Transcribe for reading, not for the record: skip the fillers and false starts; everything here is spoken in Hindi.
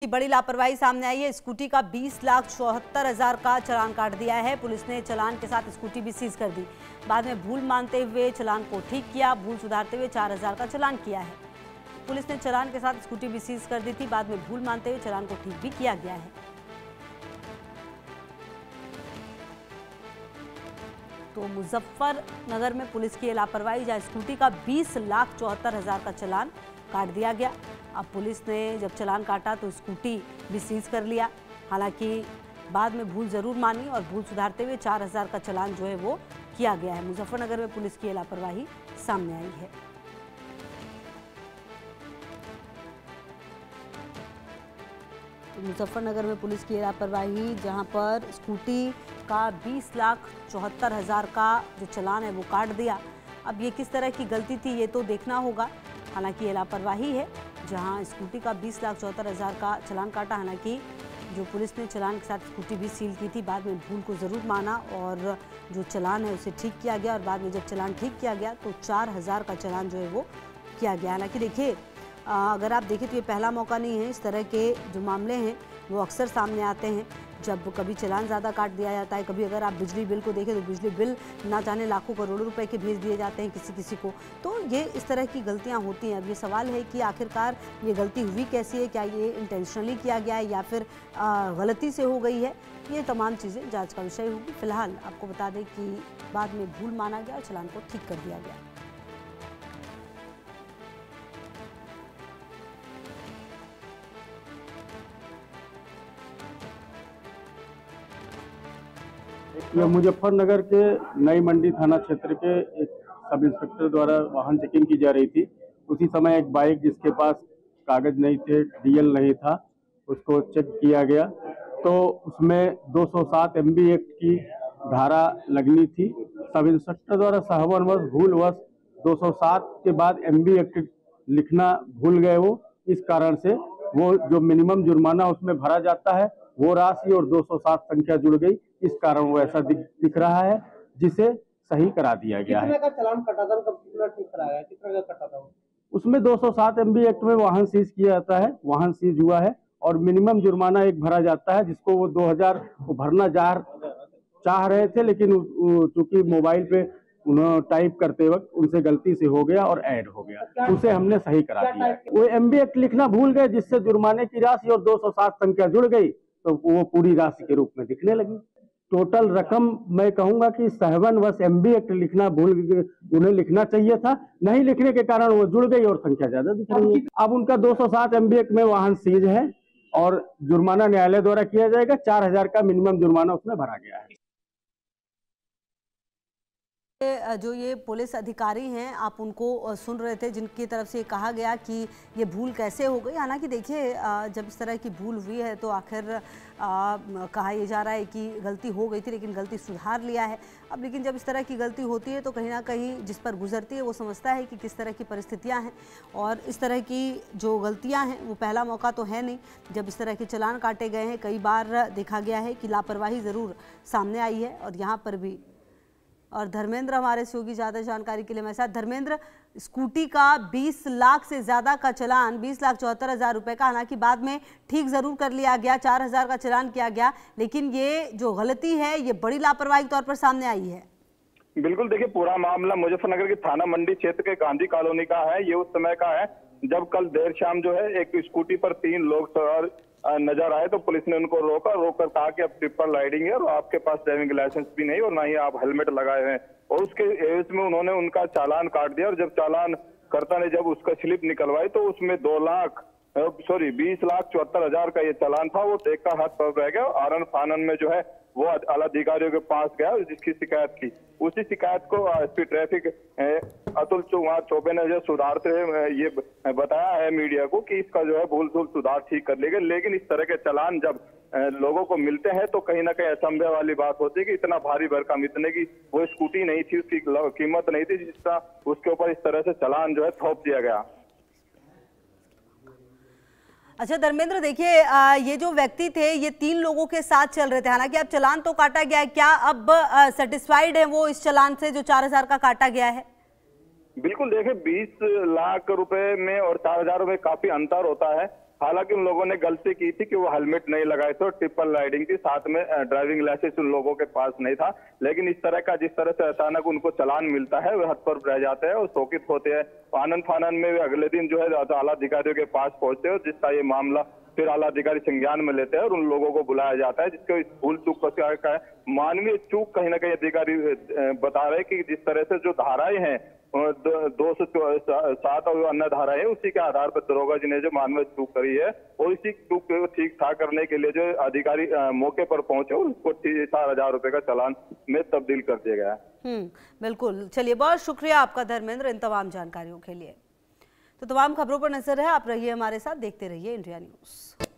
बड़ी लापरवाही सामने आई है। स्कूटी का 20,74,000 का चालान काट दिया है। पुलिस ने चालान के साथ स्कूटी भी सीज कर दी। बाद में भूल मानते हुए चालान को ठीक किया। भूल सुधारते हुए 4,000 का चालान किया है। पुलिस ने चालान के साथ स्कूटी भी सीज कर दी थी। बाद में भूल मानते हुए चालान को ठीक भी किया गया है। तो मुजफ्फरनगर में पुलिस की लापरवाही, जहां स्कूटी का 20,74,000 का चालान काट दिया गया। अब पुलिस ने जब चालान काटा तो स्कूटी भी सीज कर लिया। हालांकि बाद में भूल जरूर मानी और भूल सुधारते हुए 4,000 का चालान जो है वो किया गया है। मुजफ्फरनगर में पुलिस की लापरवाही सामने आई है। तो मुजफ्फरनगर में पुलिस की लापरवाही, जहां पर स्कूटी का 20,74,000 का जो चालान है वो काट दिया। अब ये किस तरह की गलती थी ये तो देखना होगा। हालांकि ये लापरवाही है, जहां स्कूटी का 20,74,000 का चालान काटा। हालांकि जो पुलिस ने चालान के साथ स्कूटी भी सील की थी, बाद में भूल को ज़रूर माना और जो चालान है उसे ठीक किया गया। और बाद में जब चालान ठीक किया गया तो 4,000 का चालान जो है वो किया गया। हालांकि देखिए, अगर आप देखें तो ये पहला मौका नहीं है। इस तरह के जो मामले हैं वो अक्सर सामने आते हैं, जब कभी चालान ज़्यादा काट दिया जाता है। कभी अगर आप बिजली बिल को देखें तो बिजली बिल ना जाने लाखों करोड़ों रुपए के भेज दिए जाते हैं किसी को। तो ये इस तरह की गलतियां होती हैं। अब ये सवाल है कि आखिरकार ये गलती हुई कैसी है, क्या ये इंटेंशनली किया गया है या फिर गलती से हो गई है। ये तमाम चीज़ें जाँच का विषय होगी। फिलहाल आपको बता दें कि बाद में भूल माना गया और चालान को ठीक कर दिया गया। यह मुजफ्फरनगर के नई मंडी थाना क्षेत्र के एक सब इंस्पेक्टर द्वारा वाहन चेकिंग की जा रही थी। उसी समय एक बाइक जिसके पास कागज नहीं थे, डीएल नहीं था, उसको चेक किया गया तो उसमें 207 MB एक्ट की धारा लगनी थी। सब इंस्पेक्टर द्वारा सहवनवश भूलवश 207 के बाद MB एक्ट लिखना भूल गए। वो इस कारण से वो जो मिनिमम जुर्माना उसमें भरा जाता है वो राशि और 207 संख्या जुड़ गई। इस कारण वो ऐसा दिख रहा है, जिसे सही करा दिया गया है। कितने का चालान कटा था, कब कितना ठीक कराया, कितने का कटा था? उसमें 207 MB एक्ट में वाहन सीज किया जाता है, वाहन सीज हुआ है और मिनिमम जुर्माना एक भरा जाता है, जिसको वो 2,000 भरना चाह रहे थे, लेकिन चूंकि मोबाइल पे उन्होंने टाइप करते वक्त उनसे गलती से हो गया और ऐड हो गया, उसे हमने सही करा दिया। वो MB एक्ट लिखना भूल गए, जिससे जुर्माने की राशि और 207 संख्या जुड़ गई तो वो पूरी राशि के रूप में दिखने लगी। टोटल रकम मैं कहूंगा कि 57 MB एक्ट लिखना भूल, उन्हें लिखना चाहिए था, नहीं लिखने के कारण वो जुड़ गई और संख्या ज्यादा दिख रही है। अब उनका 207 MB एक्ट में वाहन सीज है और जुर्माना न्यायालय द्वारा किया जाएगा। 4,000 का मिनिमम जुर्माना उसमें भरा गया है। जो ये पुलिस अधिकारी हैं, आप उनको सुन रहे थे, जिनकी तरफ से कहा गया कि ये भूल कैसे हो गई। हालांकि देखिए, जब इस तरह की भूल हुई है तो आखिर कहा यह जा रहा है कि गलती हो गई थी लेकिन गलती सुधार लिया है। अब लेकिन जब इस तरह की गलती होती है तो कहीं ना कहीं जिस पर गुजरती है वो समझता है कि किस तरह की परिस्थितियां हैं, और इस तरह की जो गलतियां हैं वो पहला मौका तो है नहीं जब इस तरह के चालान काटे गए हैं। कई बार देखा गया है कि लापरवाही ज़रूर सामने आई है और यहाँ पर भी। और धर्मेंद्र हमारे से होगी ज़्यादा जानकारी के लिए हमारे साथ। धर्मेंद्र, स्कूटी का 20 लाख से ज़्यादा का चालान, 20,74,000 रुपये का, हालांकि बाद में ठीक ज़रूर कर लिया गया, 4,000 का चालान किया गया, लेकिन ये जो गलती है ये बड़ी लापरवाही के तौर पर सामने आई है। बिल्कुल, देखिए पूरा मामला मुजफ्फरनगर के थाना मंडी क्षेत्र के गांधी कॉलोनी का है। ये उस समय का है जब कल देर शाम जो है एक स्कूटी पर 3 लोग सवार नजर आए तो पुलिस ने उनको रोकर कहा कि अब ट्रिपल राइडिंग है और आपके पास ड्राइविंग लाइसेंस भी नहीं और ना ही आप हेलमेट लगाए हैं, और उसके एवज में उन्होंने उनका चालान काट दिया। और जब चालान कर्ता ने जब उसका स्लिप निकलवाई तो उसमें 20,74,000 का ये चालान था। वो देखकर हाथ पर रह गया। आनन फानन में जो है वो आला अधिकारियों के पास गया जिसकी शिकायत की। उसी शिकायत को एसपी ट्रैफिक अतुल कुमार चौबे ने जो सुधारते हुए ये बताया है मीडिया को कि इसका जो है भूल सुधार ठीक कर लेगा। लेकिन इस तरह के चालान जब लोगों को मिलते हैं तो कहीं ना कहीं असंभव वाली बात होती है कि इतना भारी भरकम, इतने की वो स्कूटी नहीं थी, उसकी कीमत नहीं थी जिसका उसके ऊपर इस तरह से चालान जो है थोप दिया गया। अच्छा धर्मेंद्र, देखिए, ये जो व्यक्ति थे ये 3 लोगों के साथ चल रहे थे। हालांकि अब चालान तो काटा गया है, क्या अब सेटिस्फाइड है वो इस चालान से जो 4,000 का काटा गया है? बिल्कुल, देखिए 20 लाख रुपए में और 4,000 में काफी अंतर होता है। हालांकि उन लोगों ने गलती की थी कि वो हेलमेट नहीं लगाए थे और ट्रिपल राइडिंग थी, साथ में ड्राइविंग लाइसेंस उन लोगों के पास नहीं था। लेकिन इस तरह का जिस तरह से अचानक उनको चालान मिलता है, वे हतप्रभ रह जाते हैं और शोकित होते हैं। आनन फानन में वे अगले दिन जो है आला अधिकारियों के पास पहुंचते हैं और जिसका ये मामला फिर आला अधिकारी संज्ञान में लेते हैं और उन लोगों को बुलाया जाता है, जिसके भूल चूक का मानवीय चूक कहीं ना कहीं अधिकारी बता रहे हैं कि जिस तरह से जो धाराएं हैं 207 और अन्य धारा है, उसी के आधार पर दरोगा जी ने जो मानवीय चूक करी है और इसी चूक को ठीक ठाक करने के लिए जो अधिकारी मौके पर पहुंचे और उसको 4,000 रुपए का चालान में तब्दील कर दिया गया है। बिल्कुल, चलिए बहुत शुक्रिया आपका धर्मेंद्र इन तमाम जानकारियों के लिए। तो तमाम खबरों पर नजर है, आप रहिए हमारे साथ, देखते रहिए इंडिया न्यूज।